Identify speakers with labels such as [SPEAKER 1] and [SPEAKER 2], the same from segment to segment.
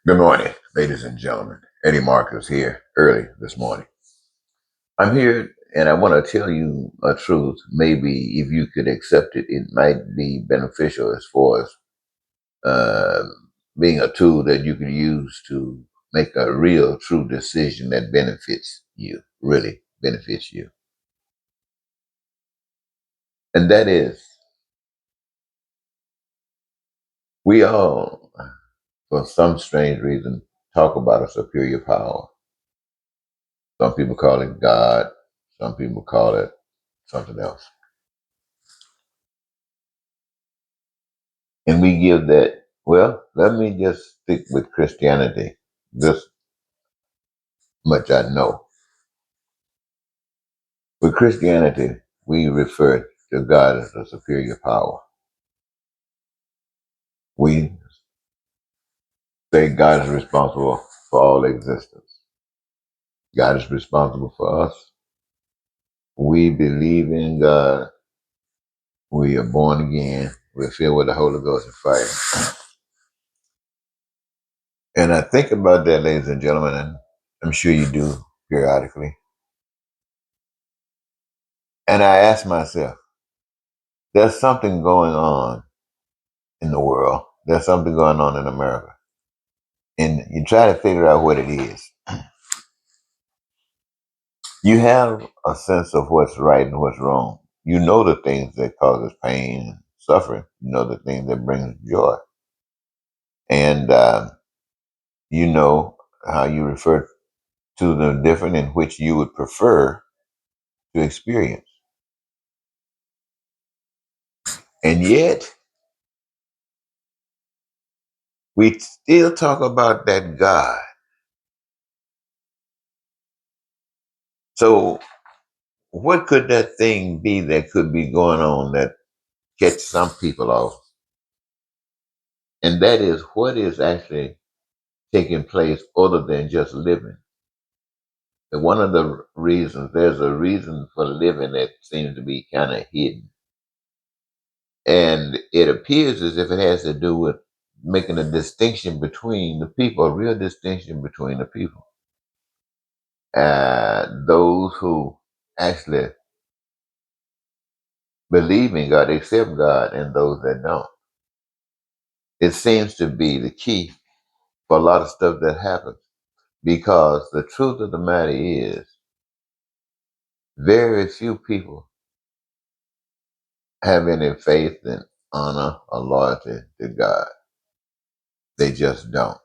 [SPEAKER 1] Good morning, ladies and gentlemen. Eddie Marcus here early this morning. I'm here and I want to tell you a truth. Maybe if you could accept it, it might be beneficial as far as uh, being a tool that you can use to make a real, true decision that benefits you, really benefits you. And that is, we all, for some strange reason, talk about a superior power. Some people call it God, some people call it something else. And we give that, well, let me just stick with Christianity. This much I know. With Christianity, we refer to God as a superior power. We say God is responsible for all existence. God is responsible for us. We believe in God. We are born again. We're filled with the Holy Ghost and fire. And I think about that, ladies and gentlemen, and I'm sure you do periodically. And I ask myself, there's something going on in the world. There's something going on in America. And you try to figure out what it is. You have a sense of what's right and what's wrong. You know the things that causes pain and suffering. You know the things that brings joy. And you know how you refer to the different in which you would prefer to experience. And yet, we still talk about that God. So what could that thing be that could be going on that catch some people off? And that is what is actually taking place other than just living. And one of the reasons, there's a reason for living that seems to be kind of hidden. And it appears as if it has to do with making a distinction between the people, a real distinction between the people. Those who actually believe in God, accept God, and those that don't. It seems to be the key for a lot of stuff that happens. Because the truth of the matter is, very few people have any faith and honor or loyalty to God. They just don't.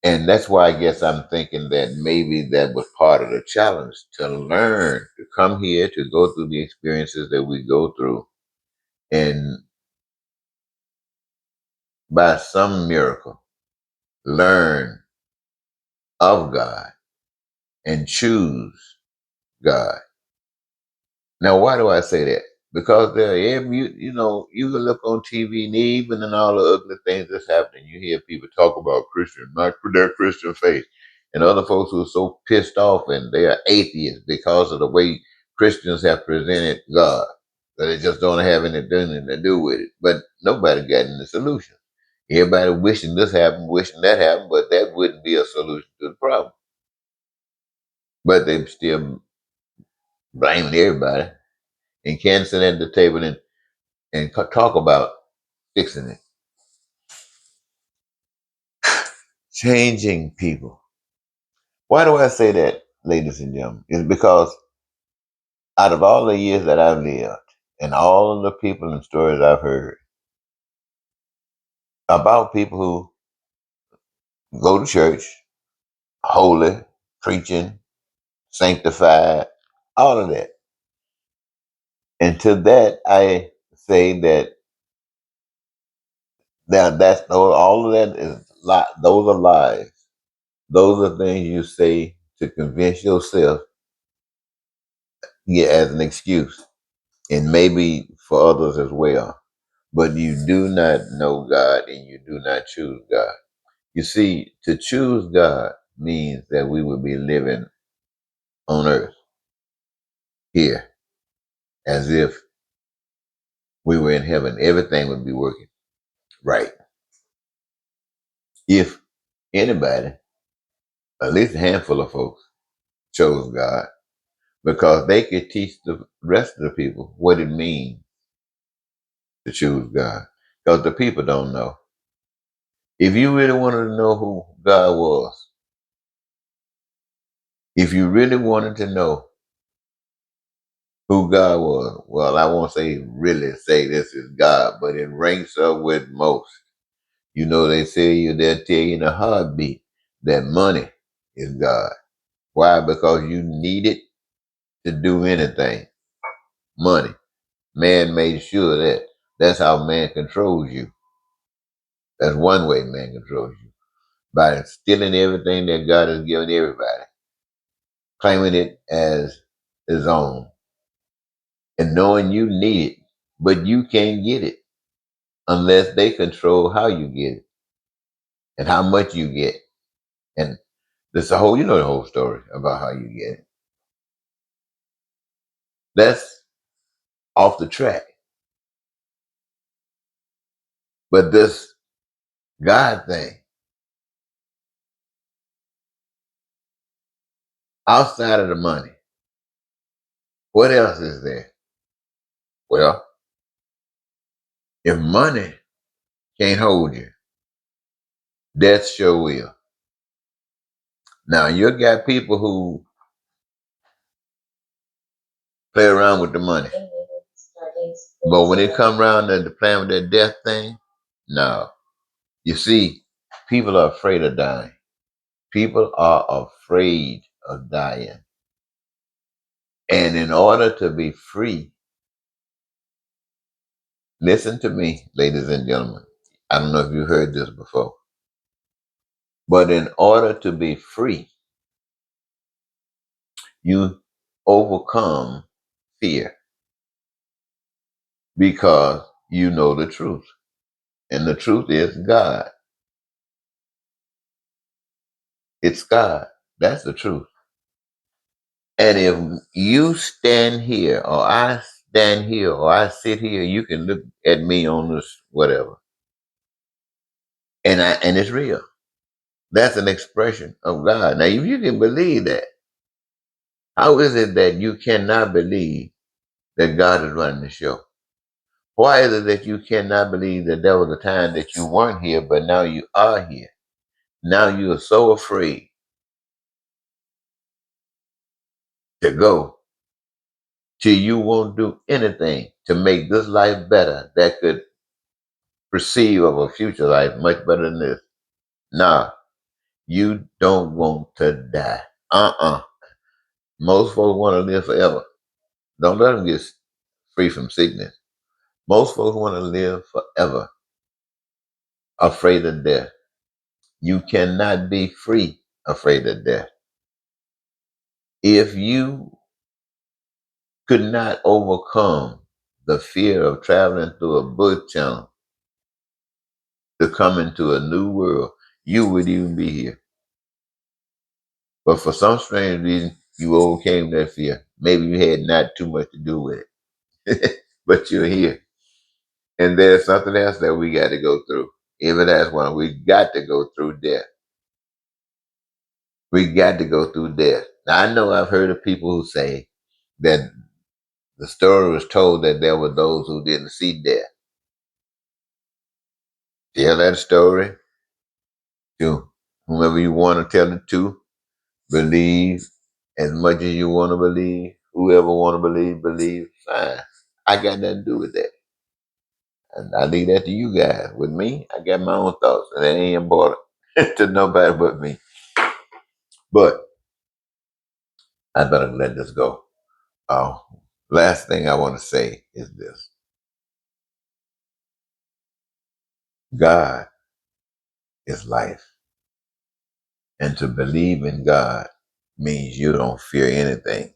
[SPEAKER 1] And that's why I guess I'm thinking that maybe that was part of the challenge to learn, to come here, to go through the experiences that we go through, and by some miracle, learn of God and choose God. Now, why do I say that? Because you can look on TV and even in all the ugly things that's happening, you hear people talk about Christian, not their Christian faith, and other folks who are so pissed off and they are atheists because of the way Christians have presented God, that they just don't have anything to do with it. But nobody got any solution. Everybody wishing this happened, wishing that happened, but that wouldn't be a solution to the problem. But they still blaming everybody and can't sit at the table and talk about fixing it, changing people. Why do I say that, ladies and gentlemen? It's because out of all the years that I've lived and all of the people and stories I've heard about people who go to church, holy, preaching, sanctified, all of that. And to that, I say that's all of that is those are lies. Those are things you say to convince yourself, yeah, as an excuse, and maybe for others as well. But you do not know God and you do not choose God. You see, to choose God means that we would be living on earth here as if we were in heaven. Everything would be working right. If anybody, at least a handful of folks, chose God, because they could teach the rest of the people what it means to choose God. Because the people don't know. If you really wanted to know who God was, if you really wanted to know who God was, well, I won't say really say this is God, but it ranks up with most. You know, they'll tell you in a heartbeat that money is God. Why? Because you need it to do anything. Money. Man made sure that. That's how man controls you. That's one way man controls you. By stealing everything that God has given everybody, claiming it as his own, and knowing you need it, but you can't get it unless they control how you get it and how much you get. And this the whole, you know the whole story about how you get it. That's off the track. But this God thing, outside of the money, what else is there? Well, if money can't hold you, death sure will. Now you got people who play around with the money. But when it come around to playing with that death thing, no. You see, people are afraid of dying. People are afraid of dying. And in order to be free, listen to me, ladies and gentlemen. I don't know if you heard this before. But in order to be free, you overcome fear because you know the truth. And the truth is God. It's God. That's the truth. And if you stand here, or I stand here, or I sit here, you can look at me on this whatever, and it's real. That's an expression of God. Now, if you can believe that, how is it that you cannot believe that God is running the show? Why is it that you cannot believe that there was a time that you weren't here, but now you are here? Now you are so afraid to go till you won't do anything to make this life better that could perceive of a future life much better than this. Nah, you don't want to die. Most folks want to live forever. Don't let them get free from sickness. Most folks want to live forever, afraid of death. You cannot be free afraid of death. If you could not overcome the fear of traveling through a bush channel to come into a new world, you would even be here. But for some strange reason, you overcame that fear. Maybe you had not too much to do with it, but you're here. And there's something else that we got to go through. Even that's one, we got to go through death. We got to go through death. Now, I know I've heard of people who say that the story was told that there were those who didn't see death. Tell that story to whomever you want to tell it to. Believe as much as you want to believe. Whoever want to believe, believe. Fine. I got nothing to do with that. And I leave that to you guys. With me, I got my own thoughts, and that ain't important to nobody but me. But I better let this go. Uh, Last thing I want to say is this: God is life, and to believe in God means you don't fear anything.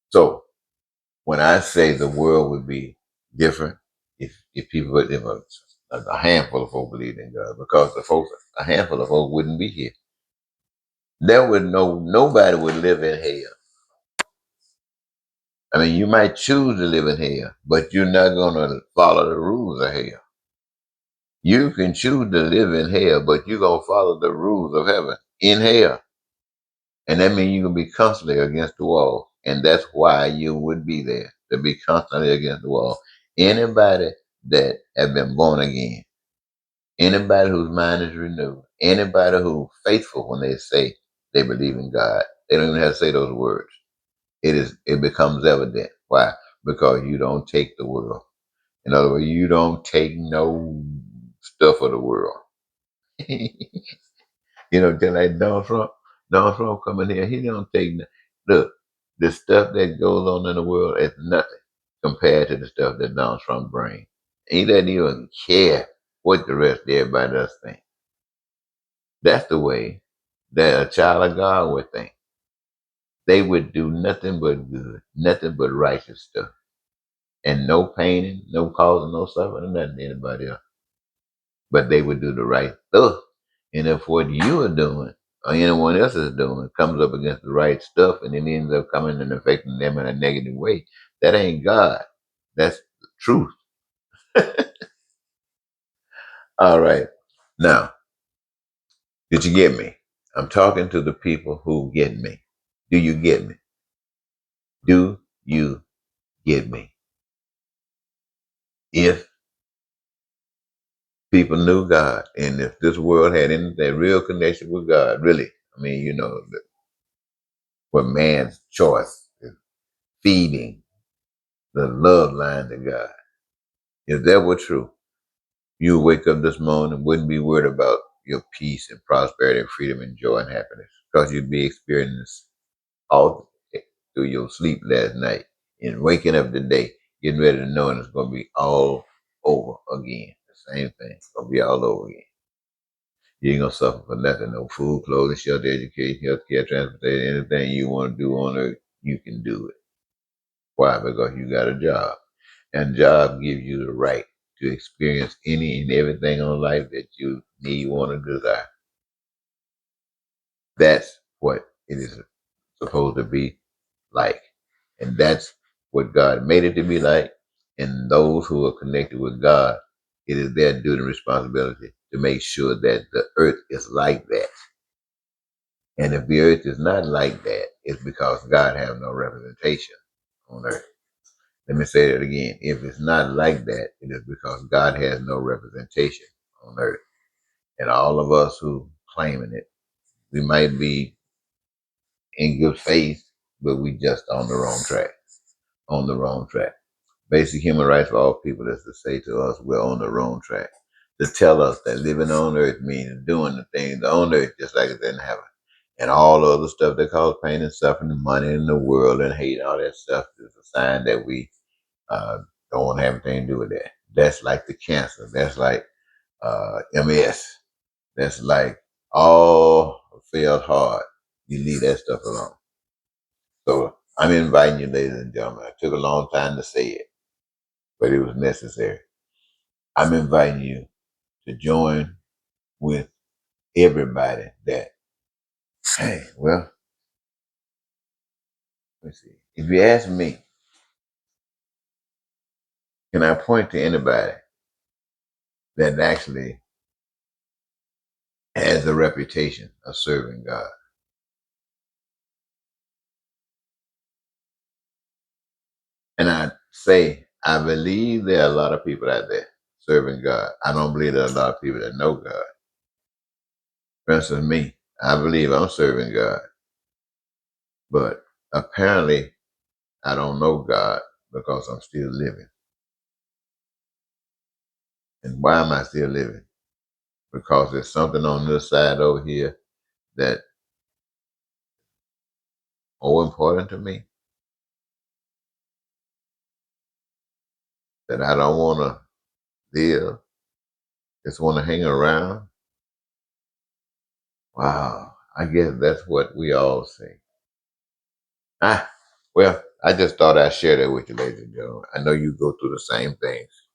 [SPEAKER 1] So when I say the world would be different if people, if a handful of folk believed in God, because a handful of folk wouldn't be here. There would nobody would live in hell. I mean, you might choose to live in hell, but you're not going to follow the rules of hell. You can choose to live in hell, but you're going to follow the rules of heaven in hell. And that means you're going to be constantly against the wall. And that's why you would be there, to be constantly against the wall. Anybody that have been born again, anybody whose mind is renewed, anybody who's faithful when they say they believe in God, they don't even have to say those words. It becomes evident. Why? Because you don't take the world. In other words, you don't take no stuff of the world. Just like Donald Trump. Donald Trump coming here, he don't take look, the stuff that goes on in the world is nothing compared to the stuff that Donald Trump brings. He doesn't even care what the rest of everybody else think. That's the way that a child of God would think. They would do nothing but good, nothing but righteous stuff. And no pain, no causing, no suffering, nothing to anybody else. But they would do the right stuff. And if what you are doing or anyone else is doing comes up against the right stuff and it ends up coming and affecting them in a negative way, that ain't God. That's the truth. All right. Now, did you get me? I'm talking to the people who get me. Do you get me? Do you get me? If people knew God and if this world had any that real connection with God, really, I mean, what man's choice is feeding the love line to God. If that were true, you would wake up this morning and wouldn't be worried about your peace and prosperity and freedom and joy and happiness because you'd be experiencing this all through your sleep last night and waking up today, getting ready to know it's going to be all over again. The same thing. It's going to be all over again. You ain't going to suffer for nothing. No food, clothing, shelter, education, health care, transportation, anything you want to do on earth, you can do it. Why? Because you got a job. And job gives you the right to experience any and everything on life that you need, want, or desire. That's what it is supposed to be like. And that's what God made it to be like. And those who are connected with God, it is their duty and responsibility to make sure that the earth is like that. And if the earth is not like that, it's because God has no representation on earth. Let me say that again. If it's not like that, it is because God has no representation on earth. And all of us who claiming it, we might be in good faith, but we just on the wrong track. On the wrong track. Basic human rights for all people is to say to us we're on the wrong track. To tell us that living on earth means doing the things on earth just like it's in heaven. And all the other stuff that causes pain and suffering and money in the world and hate, all that stuff is a sign that we don't want to have anything to do with that. That's like the cancer. That's like MS. That's like all failed hard. You leave that stuff alone. So I'm inviting you, ladies and gentlemen. It took a long time to say it, but it was necessary. I'm inviting you to join with everybody that, hey, well, let's see. If you ask me, can I point to anybody that actually has a reputation of serving God? And I say, I believe there are a lot of people out there serving God. I don't believe there are a lot of people that know God. For instance, me, I believe I'm serving God. But apparently, I don't know God because I'm still living. And why am I still living? Because there's something on this side over here that more important to me that I don't want to live, just want to hang around. Wow, I guess that's what we all say. Ah, well, I just thought I'd share that with you, ladies and gentlemen. I know you go through the same things.